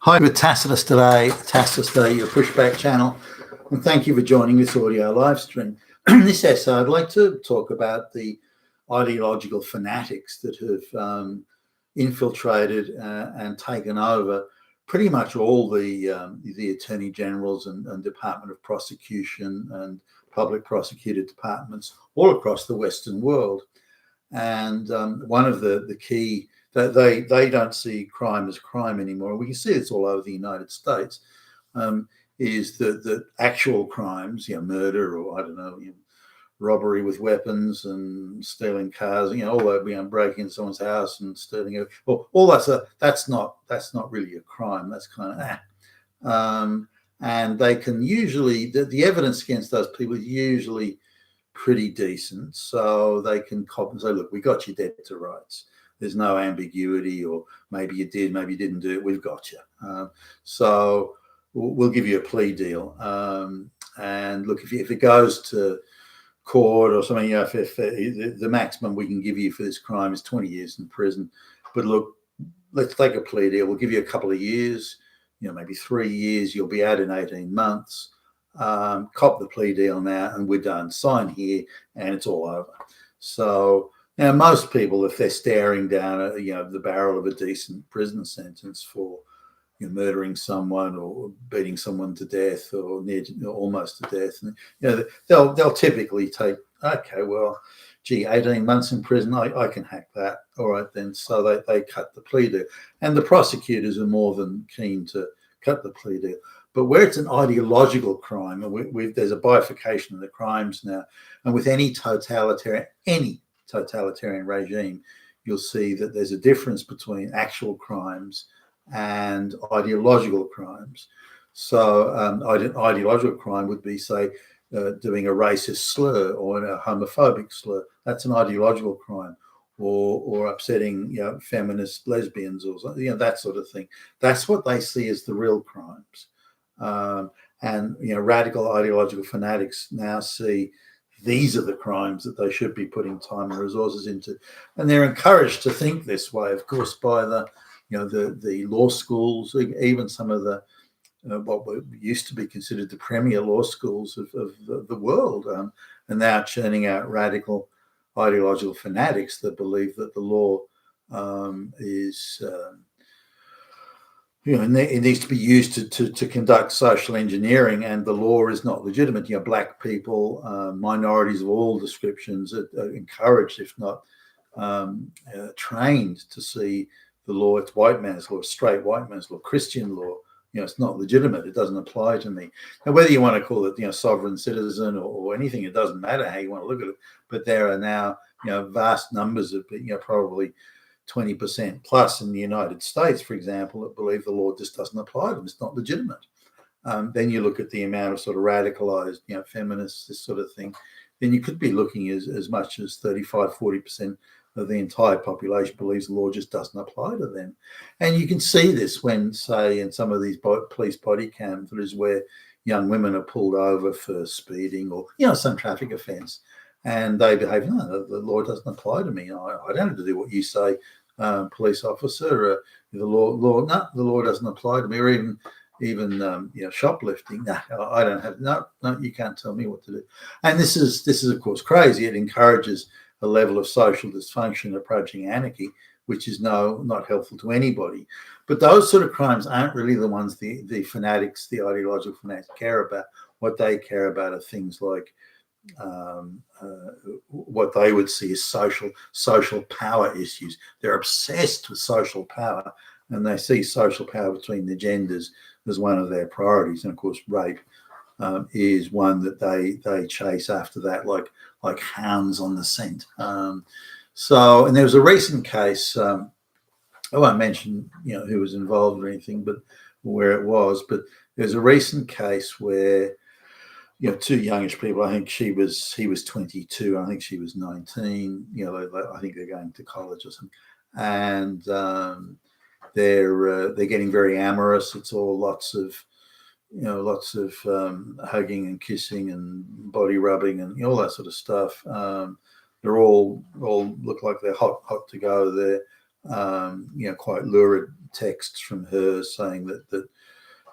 Hi, with Tacitus today, your pushback channel, and thank you for joining this audio live stream. In this essay, I'd like to talk about the ideological fanatics that have infiltrated and taken over pretty much all the attorney generals and Department of Prosecution and public prosecutor departments all across the Western world. And one of the key they don't see crime as crime anymore. We can see this all over the United States. Is that actual crimes, murder or I don't know, robbery with weapons and stealing cars, all that, breaking into someone's house and stealing it. Well, all that's not really a crime. That's kind of and they can usually the evidence against those people is usually pretty decent, so they can cop and say, look, we got you dead to rights. There's no ambiguity, or maybe you did, maybe you didn't do it. We've got you. So we'll give you a plea deal. And look, if it goes to court or something, if the maximum we can give you for this crime is 20 years in prison. But look, let's take a plea deal. We'll give you a couple of years, maybe 3 years. You'll be out in 18 months. Cop the plea deal now, and we're done. Sign here, and it's all over. So now, most people, if they're staring down at the barrel of a decent prison sentence for murdering someone or beating someone to death or almost to death, they'll typically take, okay, well, gee, 18 months in prison, I can hack that. All right, then. So they cut the plea deal, and the prosecutors are more than keen to cut the plea deal. But where it's an ideological crime, and there's a bifurcation of the crimes now, and with any totalitarian regime, you'll see that there's a difference between actual crimes and ideological crimes. So ideological crime would be, say, doing a racist slur or a homophobic slur. That's an ideological crime. Or upsetting feminist lesbians or that sort of thing. That's what they see as the real crimes. And radical ideological fanatics now see these are the crimes that they should be putting time and resources into, and they're encouraged to think this way, of course, by the law schools, even some of the what used to be considered the premier law schools of the world, and now churning out radical ideological fanatics that believe that the law is it needs to be used to conduct social engineering, and the law is not legitimate. Black people, minorities of all descriptions are encouraged, if not trained, to see the law. It's white man's law, straight white man's law, Christian law. It's not legitimate. It doesn't apply to me. Now, whether you want to call it, sovereign citizen or anything, it doesn't matter how you want to look at it. But there are now, vast numbers of, probably 20% plus in the United States, for example, that believe the law just doesn't apply to them. It's not legitimate. Then you look at the amount of sort of radicalized, feminists, this sort of thing. Then you could be looking as much as 35, 40% of the entire population believes the law just doesn't apply to them. And you can see this when, say, in some of these police body cam footage where young women are pulled over for speeding or, some traffic offence, and they behave, no, the law doesn't apply to me. I don't have to do what you say, police officer. The law doesn't apply to me. Or even shoplifting. No, I don't have. No, you can't tell me what to do. And this is of course crazy. It encourages a level of social dysfunction approaching anarchy, which is not helpful to anybody. But those sort of crimes aren't really the ones the fanatics, the ideological fanatics, care about. What they care about are things like what they would see as social power issues. They're obsessed with social power, and they see social power between the genders as one of their priorities. And of course, rape is one that they chase after that, like hounds on the scent. And there was a recent case. I won't mention who was involved or anything, but where it was. But there's a recent case where two youngish people. I think he was 22. I think she was 19. I think they're going to college or something, and they're getting very amorous. It's all lots of hugging and kissing and body rubbing and all that sort of stuff. They're all look like they're hot to go. They're quite lurid texts from her saying that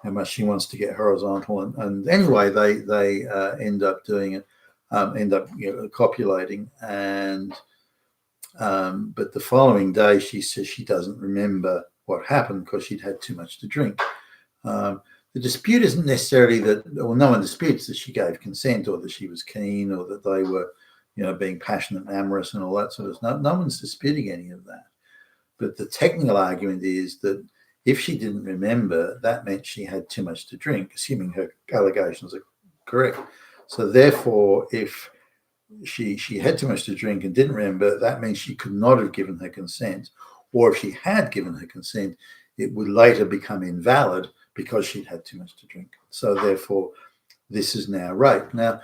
how much she wants to get horizontal, and anyway, they end up doing it, end up copulating, and but the following day she says she doesn't remember what happened because she'd had too much to drink. The dispute isn't necessarily that, well, no one disputes that she gave consent or that she was keen or that they were, being passionate and amorous and all that sort of stuff. No one's disputing any of that. But the technical argument is that if she didn't remember, that meant she had too much to drink, assuming her allegations are correct. So therefore, if she had too much to drink and didn't remember, that means she could not have given her consent. Or if she had given her consent, it would later become invalid because she'd had too much to drink. So therefore, this is now rape. Now,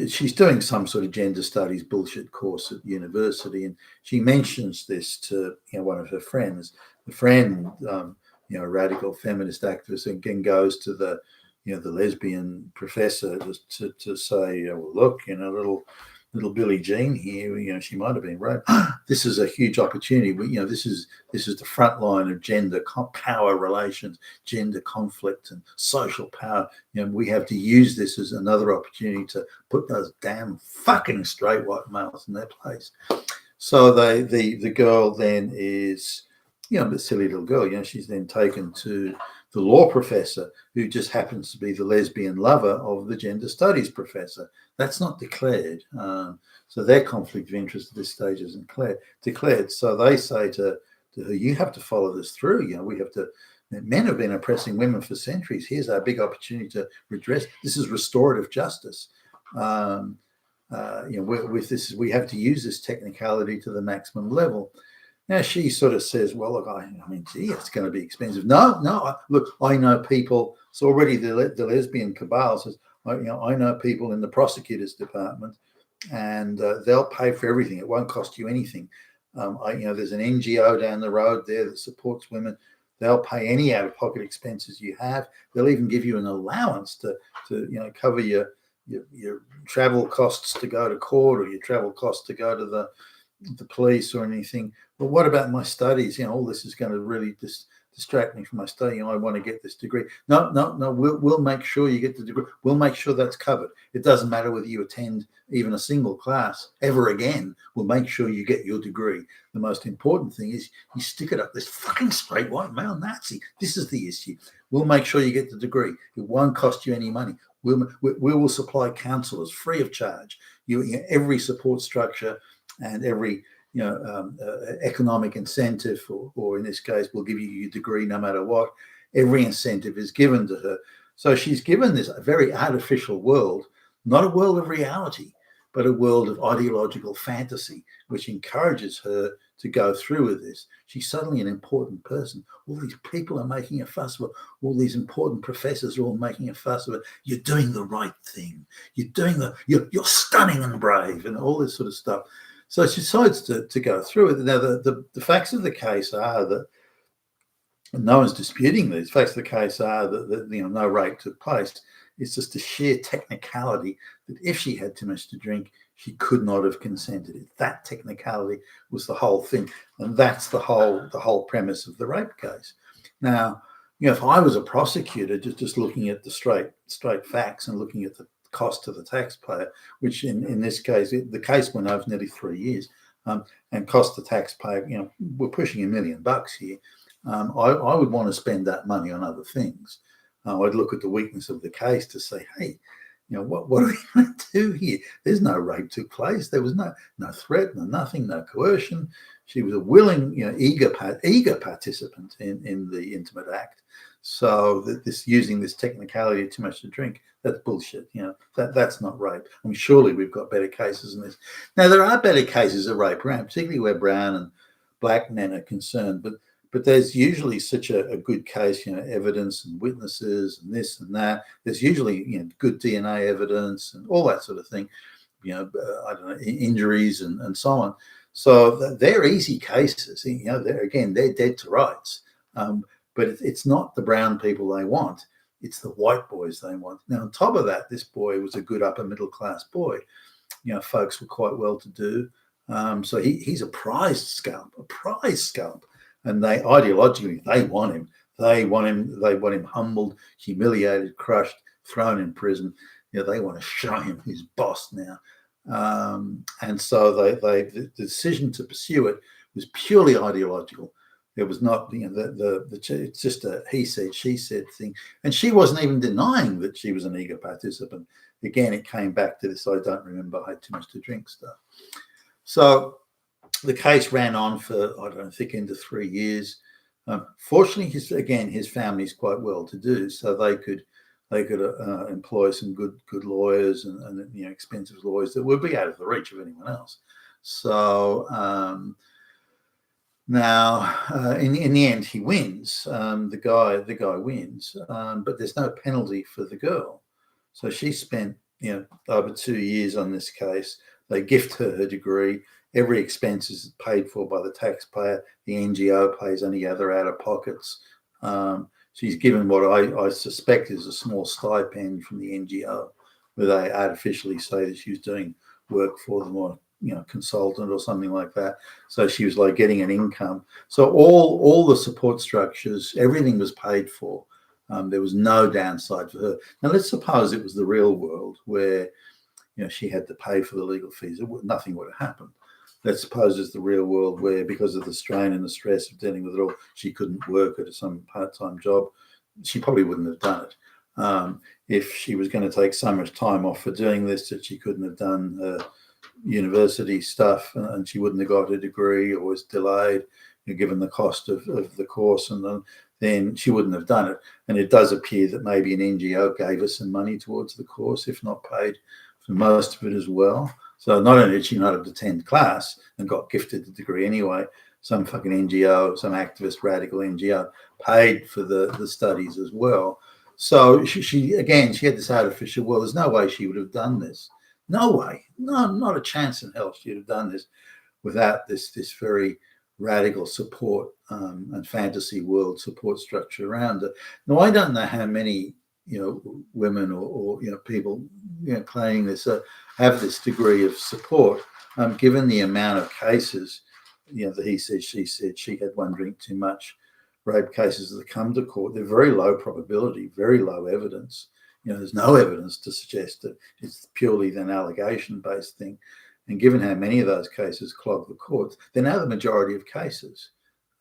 she's doing some sort of gender studies bullshit course at university, and she mentions this to one of her friends. The friend, a radical feminist activist, again goes to the lesbian professor to say, well, look, little Billie Jean here, she might have been raped. This is a huge opportunity. This is the front line of gender power relations, gender conflict, and social power. We have to use this as another opportunity to put those damn fucking straight white males in their place. So the girl then is, a silly little girl. She's then taken to the law professor, who just happens to be the lesbian lover of the gender studies professor. That's not declared. So their conflict of interest at this stage isn't declared. So they say to her, you have to follow this through. We have to. Men have been oppressing women for centuries. Here's our big opportunity to redress. This is restorative justice. With this, we have to use this technicality to the maximum level. Now she sort of says, well, look, gee, it's going to be expensive. No, look, I know people. It's already the lesbian cabal says, I know people in the prosecutor's department, and they'll pay for everything. It won't cost you anything. There's an NGO down the road there that supports women. They'll pay any out-of-pocket expenses you have. They'll even give you an allowance to cover your travel costs to go to court or your travel costs to go to the police or anything. But what about my studies? All this is going to really distract me from my study. I want to get this degree. No. We'll make sure you get the degree. We'll make sure that's covered. It doesn't matter whether you attend even a single class ever again. We'll make sure you get your degree. The most important thing is you stick it up this fucking straight white male Nazi. This is the issue. We'll make sure you get the degree. It won't cost you any money. We will supply counselors free of charge. Every support structure and every economic incentive, or in this case, we'll give you your degree no matter what. Every incentive is given to her. So she's given this a very artificial world, not a world of reality, but a world of ideological fantasy, which encourages her to go through with this. She's suddenly an important person. All these people are making a fuss of it. All these important professors are all making a fuss of it. You're doing the right thing. You're stunning and brave, and all this sort of stuff. So she decides to go through it. Now, the facts of the case are that no one's disputing these. Facts of the case are that no rape took place. It's just a sheer technicality that if she had too much to drink, she could not have consented. That technicality was the whole thing, and that's the whole premise of the rape case. Now, if I was a prosecutor, just looking at the straight facts and looking at the cost to the taxpayer, which in this case, the case went over nearly 3 years, and cost the taxpayer, we're pushing $1 million here. I would want to spend that money on other things. I'd look at the weakness of the case to say, hey, what are we going to do here? There's no rape took place. There was no threat, nothing, no coercion. She was a willing, eager participant in the intimate act. So that using this technicality too much to drink, that's bullshit. That's not rape. Surely we've got better cases than this. Now, there are better cases of rape around, particularly where brown and black men are concerned, but there's usually such a good case, evidence and witnesses and this and that. There's usually, good DNA evidence and all that sort of thing, I don't know, injuries and so on. So they're easy cases. They're dead to rights. But it's not the brown people they want. It's the white boys they want. Now, on top of that, this boy was a good upper middle class boy. Folks were quite well to do. So he's a prized scalp. and they ideologically they want him. They want him. They want him humbled, humiliated, crushed, thrown in prison. They want to show him who's boss now. And so the decision to pursue it was purely ideological. It was not, it's just a he said, she said thing. And she wasn't even denying that she was an eager participant. Again, it came back to this, I don't remember, I had too much to drink stuff. So the case ran on for, I don't know, thick into 3 years. Fortunately, his family's quite well to do, so they could employ some good lawyers and expensive lawyers that would be out of the reach of anyone else. So now, in the end, he wins. The guy wins, but there's no penalty for the girl. So she spent over 2 years on this case. They gift her degree. Every expense is paid for by the taxpayer. The NGO pays any other out of pockets. She's given what I suspect is a small stipend from the NGO, where they artificially say that she was doing work for them, or consultant or something like that. So she was like getting an income. So all the support structures, everything was paid for. There was no downside for her. Now let's suppose it was the real world where she had to pay for the legal fees. Nothing would have happened. Let's suppose it's the real world where, because of the strain and the stress of dealing with it all, she couldn't work at some part-time job. She probably wouldn't have done it. If she was going to take so much time off for doing this that she couldn't have done her university stuff, and she wouldn't have got a degree, or was delayed, given the cost of the course, and then she wouldn't have done it. And it does appear that maybe an NGO gave her some money towards the course, if not paid for most of it as well. So not only did she not have attended class and got gifted the degree anyway, some fucking NGO, some activist radical NGO paid for the studies as well. So she had this artificial, well, there's no way she would have done this. No way, no, not a chance in hell she'd have done this without this very radical support and fantasy world support structure around it. Now, I don't know how many women or people claiming this have this degree of support, given the amount of cases, the he said, she said, she had one drink too much, rape cases that come to court. They're very low probability, very low evidence. There's no evidence to suggest that it's purely an allegation-based thing. And given how many of those cases clog the courts, they're now the majority of cases.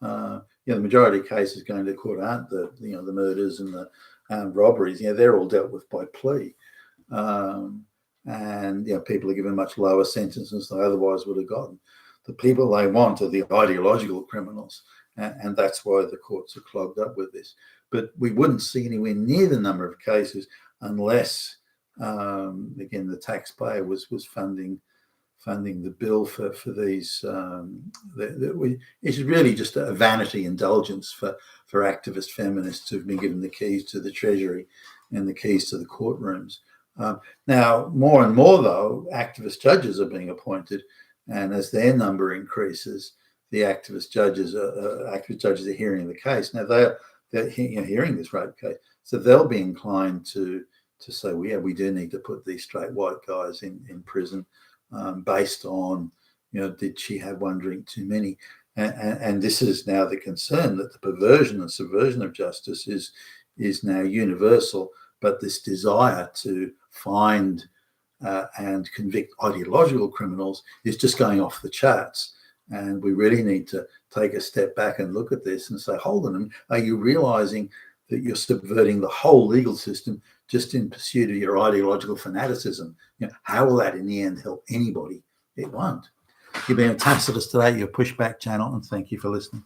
The majority of cases going to court aren't the murders and the robberies. They're all dealt with by plea. And people are given much lower sentences than they otherwise would have gotten. The people they want are the ideological criminals, and that's why the courts are clogged up with this. But we wouldn't see anywhere near the number of cases unless, again, the taxpayer was funding the bill for these. It's really just a vanity indulgence for activist feminists who've been given the keys to the treasury and the keys to the courtrooms. Now, more and more, though, activist judges are being appointed, and as their number increases, the activist judges are hearing the case. Now they're hearing this rape case, so they'll be inclined to say, well, yeah, we do need to put these straight white guys in prison based on, did she have one drink too many? And this is now the concern, that the perversion and subversion of justice is now universal, but this desire to find and convict ideological criminals is just going off the charts. And we really need to take a step back and look at this and say, hold on, are you realizing that you're subverting the whole legal system just in pursuit of your ideological fanaticism? How will that in the end help anybody? It won't. You've been a Tacitus today, your pushback channel, and thank you for listening.